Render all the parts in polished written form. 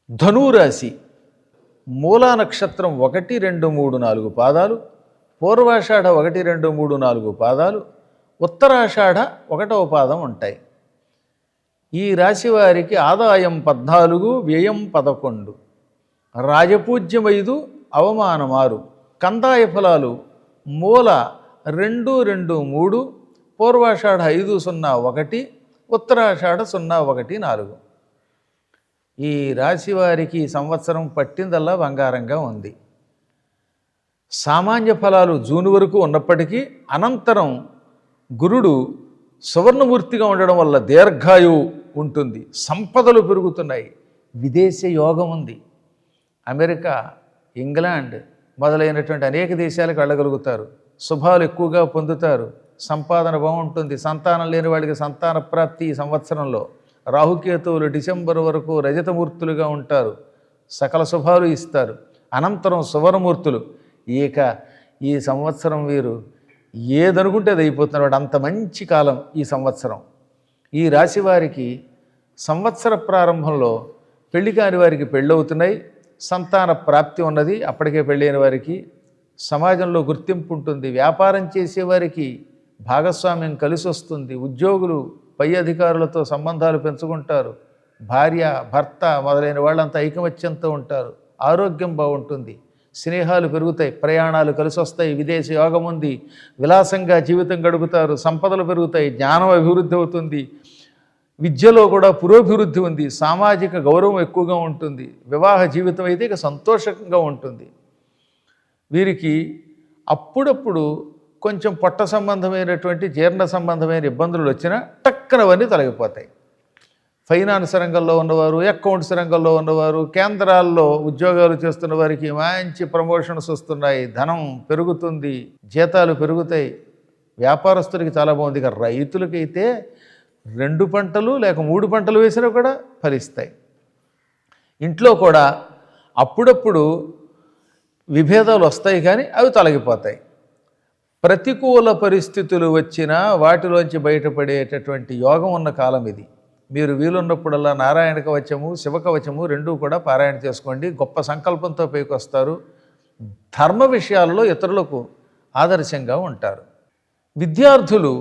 ధనురాశి మూలా నక్షత్రం 1, 2, 3, 4 పాదాలు, పూర్వాషాఢ 1, 2, 3, 4 పాదాలు, ఉత్తరాషాఢ 1వ పాదం ఉంటాయి. ఈ రాశి వారికి ఆదాయం 14, వ్యయం 11, రాజపూజ్యం 5, అవమానం 6, కందాయ ఫలాలు మూల 2, 2, 3, పూర్వాషాఢ 5, 0, 1, ఉత్తరాషాఢ 0, 1, 4. ఈ రాశి వారికి ఈ సంవత్సరం పట్టిందల్లా బంగారంగా ఉంది. సామాన్య ఫలాలు జూన్ వరకు ఉన్నప్పటికీ అనంతరం గురుడు సువర్ణమూర్తిగా ఉండడం వల్ల దీర్ఘాయువు ఉంటుంది, సంపదలు పెరుగుతున్నాయి, విదేశ యోగం ఉంది. అమెరికా, ఇంగ్లాండ్ మొదలైనటువంటి అనేక దేశాలకు వెళ్ళగలుగుతారు, శుభాలు ఎక్కువగా పొందుతారు, సంపాదన బాగుంటుంది. సంతానం లేని వాళ్ళకి సంతాన ప్రాప్తి ఈ సంవత్సరంలో. రాహుకేతువులు డిసెంబర్ వరకు రజతమూర్తులుగా ఉంటారు, సకల శుభాలు ఇస్తారు. అనంతరం సువర్ణమూర్తులు. ఇక ఈ సంవత్సరం వీరు ఏదనుకుంటే అది అయిపోతున్నారు. అంత మంచి కాలం ఈ సంవత్సరం. ఈ రాశి వారికి సంవత్సర ప్రారంభంలో పెళ్లి కాని వారికి పెళ్ళవుతున్నాయి, సంతాన ప్రాప్తి ఉన్నది. అప్పటికే పెళ్ళైన వారికి సమాజంలో గుర్తింపు ఉంటుంది, వ్యాపారం చేసేవారికి భాగస్వామ్యం కలిసి వస్తుంది, ఉద్యోగులు పై అధికారులతో సంబంధాలు పెంచుకుంటారు, భార్య భర్త మొదలైన వాళ్ళంతా ఐకమత్యంతో ఉంటారు, ఆరోగ్యం బాగుంటుంది, స్నేహాలు పెరుగుతాయి, ప్రయాణాలు కలిసి వస్తాయి, విదేశీ యోగం ఉంది, విలాసంగా జీవితం గడుపుతారు, సంపదలు పెరుగుతాయి, జ్ఞానం అభివృద్ధి అవుతుంది, విద్యలో కూడా పురోభివృద్ధి ఉంది, సామాజిక గౌరవం ఎక్కువగా ఉంటుంది, వివాహ జీవితం అయితే ఇక సంతోషంగా ఉంటుంది. వీరికి అప్పుడప్పుడు కొంచెం పొట్ట సంబంధమైనటువంటి జీర్ణ సంబంధమైన ఇబ్బందులు వచ్చినా టక్కనవన్నీ తొలగిపోతాయి. ఫైనాన్స్ రంగంలో ఉన్నవారు, అకౌంట్స్ రంగంలో ఉన్నవారు, కేంద్రాల్లో ఉద్యోగాలు చేస్తున్న వారికి మంచి ప్రమోషన్స్ వస్తున్నాయి, ధనం పెరుగుతుంది, జీతాలు పెరుగుతాయి, వ్యాపారస్తులకి చాలా బాగుంది. ఇక రైతులకైతే 2 పంటలు లేక 3 పంటలు వేసినా కూడా ఫలిస్తాయి. ఇంట్లో కూడా అప్పుడప్పుడు విభేదాలు వస్తాయి, కానీ అవి తొలగిపోతాయి. ప్రతికూల పరిస్థితులు వచ్చినా వాటిలోంచి బయటపడేటటువంటి యోగం ఉన్న కాలం ఇది. మీరు వీలున్నప్పుడల్లా నారాయణ కవచము, శివకవచము 2 కూడా పారాయణ చేసుకోండి. గొప్ప సంకల్పంతో పైకొస్తారు. ధర్మ విషయాలలో ఇతరులకు ఆదర్శంగా ఉంటారు. విద్యార్థులు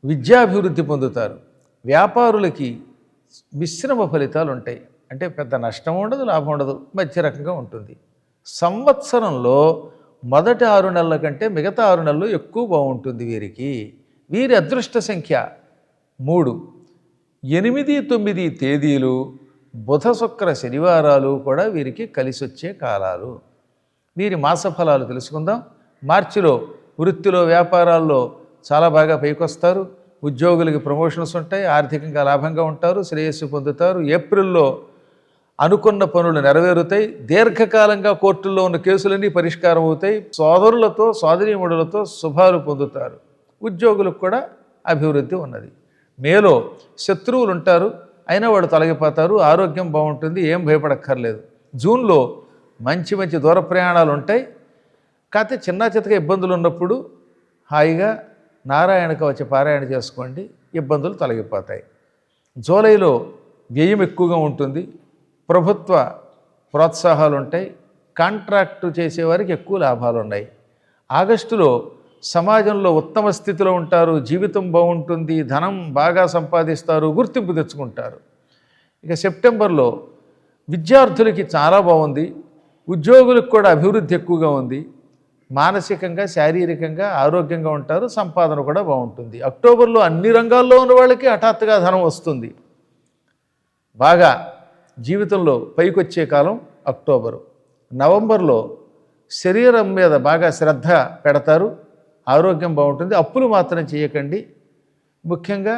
విద్యాభివృద్ధి పొందుతారు. వ్యాపారులకి మిశ్రమ ఫలితాలు ఉంటాయి. అంటే పెద్ద నష్టం ఉండదు, లాభం ఉండదు, మధ్య రకంగా ఉంటుంది. సంవత్సరంలో మొదటి 6 నెలల కంటే మిగతా 6 నెలలు ఎక్కువ బాగుంటుంది వీరికి. వీరి అదృష్ట సంఖ్య 3, 8, 9 తేదీలు, బుధ శుక్ర శనివారాలు కూడా వీరికి కలిసి వచ్చే కాలాలు. వీరి మాస ఫలాలు తెలుసుకుందాం. మార్చిలో వృత్తిలో వ్యాపారాల్లో చాలా బాగా పైకొస్తారు, ఉద్యోగులకి ప్రమోషన్స్ ఉంటాయి, ఆర్థికంగా లాభంగా ఉంటారు, శ్రేయస్సు పొందుతారు. ఏప్రిల్లో అనుకున్న పనులు నెరవేరుతాయి, దీర్ఘకాలంగా కోర్టుల్లో ఉన్న కేసులన్నీ పరిష్కారం అవుతాయి, సోదరులతో సోదరీమణులతో శుభాలు పొందుతారు. ఉద్యోగులకు కూడా అభివృద్ధి ఉన్నది. మేలో శత్రువులు ఉంటారు, అయినా వాడు తొలగిపోతారు, ఆరోగ్యం బాగుంటుంది, ఏం భయపడక్కర్లేదు. జూన్లో మంచి మంచి దూర ప్రయాణాలు ఉంటాయి. కాకపోతే చిన్న చితక ఇబ్బందులు ఉన్నప్పుడు హాయిగా నారాయణ కవచ పారాయణ చేసుకోండి, ఇబ్బందులు తొలగిపోతాయి. జూలైలో వ్యయం ఎక్కువగా ఉంటుంది, ప్రభుత్వ ప్రోత్సాహాలు ఉంటాయి, కాంట్రాక్టు చేసేవారికి ఎక్కువ లాభాలు ఉన్నాయి. ఆగస్టులో సమాజంలో ఉత్తమ స్థితిలో ఉంటారు, జీవితం బాగుంటుంది, ధనం బాగా సంపాదిస్తారు, గుర్తింపు తెచ్చుకుంటారు. ఇక సెప్టెంబర్లో విద్యార్థులకి చాలా బాగుంది, ఉద్యోగులకు కూడా అభివృద్ధి ఎక్కువగా ఉంది, మానసికంగా శారీరకంగా ఆరోగ్యంగా ఉంటారు, సంపాదన కూడా బాగుంటుంది. అక్టోబర్లో అన్ని రంగాల్లో ఉన్న వాళ్ళకి హఠాత్తుగా ధనం వస్తుంది, బాగా జీవితంలో పైకొచ్చే కాలం అక్టోబరు. నవంబర్లో శరీరం మీద బాగా శ్రద్ధ పెడతారు, ఆరోగ్యం బాగుంటుంది. అప్పులు మాత్రం చేయకండి. ముఖ్యంగా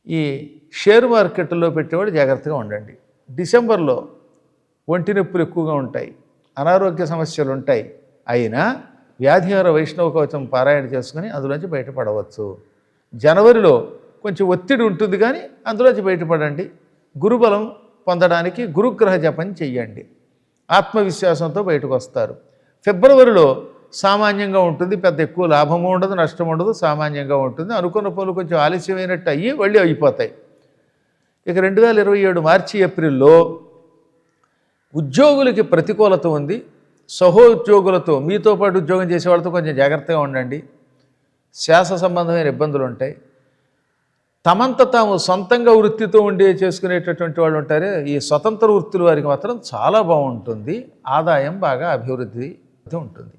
ఈ షేర్ మార్కెట్లో పెట్టేవాడు జాగ్రత్తగా ఉండండి. డిసెంబర్లో ఒంటి నొప్పులు ఎక్కువగా ఉంటాయి, అనారోగ్య సమస్యలు ఉంటాయి, అయినా వ్యాధిహార వైష్ణవ కవచం పారాయణ చేసుకుని అందులోంచి బయటపడవచ్చు. జనవరిలో కొంచెం ఒత్తిడి ఉంటుంది, కానీ అందులోంచి బయటపడండి. గురుబలం పొందడానికి గురుగ్రహ జపం చెయ్యండి, ఆత్మవిశ్వాసంతో బయటకు వస్తారు. ఫిబ్రవరిలో సామాన్యంగా ఉంటుంది, పెద్ద ఎక్కువ లాభము ఉండదు, నష్టం ఉండదు, సామాన్యంగా ఉంటుంది. అనుకున్న పనులు కొంచెం ఆలస్యమైనట్టు అయ్యి మళ్ళీ అయిపోతాయి. ఇక 2027 మార్చి ఏప్రిల్లో ఉద్యోగులకి ప్రతికూలత ఉంది. సహోద్యోగులతో, మీతో పాటు ఉద్యోగం చేసే వాళ్ళతో కొంచెం జాగ్రత్తగా ఉండండి. శ్వాస సంబంధమైన ఇబ్బందులు ఉంటాయి. తమంత తాము సొంతంగా వృత్తితో ఉండి చేసుకునేటటువంటి వాళ్ళు ఉంటారే, ఈ స్వతంత్ర వృత్తుల వారికి మాత్రం చాలా బాగుంటుంది. ఆదాయం బాగా అభివృద్ధి ఉంటుంది.